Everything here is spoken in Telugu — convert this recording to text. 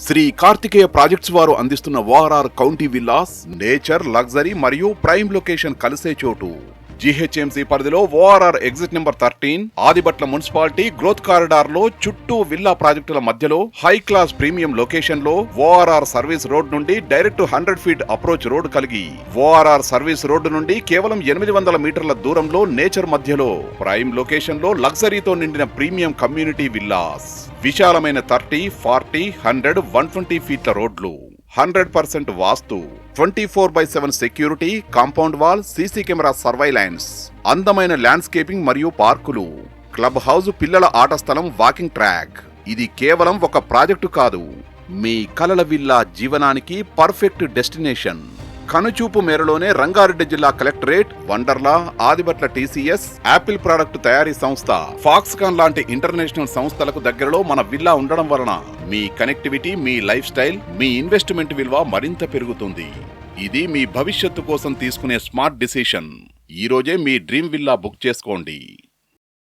శ్రీ కార్తికేయ ప్రాజెక్ట్స్ వారు అందిస్తున్న ORR county villas nature, luxury మరియు ప్రైమ్ లొకేషన్ కలిసే చోటు. జీహెచ్ఎంసీ పరిధిలో ORR exit number 13 Adibatla municipality growth corridor లో చుట్టూ విల్లా ప్రాజెక్టుల మధ్యలో హై క్లాస్ ప్రీమియం లొకేషన్ లో ఓఆర్ఆర్ సర్వీస్ రోడ్ నుండి డైరెక్ట్ 100 ఫీట్ అప్రోచ్ రోడ్ కలిగి ఓఆర్ఆర్ సర్వీస్ రోడ్డు నుండి కేవలం 800 మీటర్ల దూరంలో నేచర్ మధ్యలో ప్రైమ్ లొకేషన్ లో లగ్జరీతో నిండిన ప్రీమియం కమ్యూనిటీ విల్లాస్. విశాలమైన 30, 40, 100, 120 ఫీట్ల రోడ్లు, 100% వాస్తు, 24/7 security, compound wall, CC camera surveillance, అందమైన ల్యాండ్స్కేపింగ్ మరియు పార్కులు, క్లబ్ హౌస్, పిల్లల ఆట స్థలం, వాకింగ్ ట్రాక్. ఇది కేవలం ఒక ప్రాజెక్టు కాదు, మీ కలల విల్లా జీవనానికి పర్ఫెక్ట్ డెస్టినేషన్. కనుచూపు మేరలోనే రంగారెడ్డి జిల్లా collectorate, Wonderla, Adibatla TCS, Apple product తయారీ సంస్థ, ఫాక్స్కాన్ లాంటి ఇంటర్నేషనల్ సంస్థలకు దగ్గరలో మన విల్లా ఉండడం వలన మీ కనెక్టివిటీ, మీ లైఫ్ స్టైల్, మీ ఇన్వెస్ట్మెంట్ విలువ మరింత పెరుగుతుంది. ఇది మీ భవిష్యత్తు కోసం తీసుకునే స్మార్ట్ డిసిషన్. ఈ రోజే మీ డ్రీమ్ విల్లా బుక్ చేసుకోండి.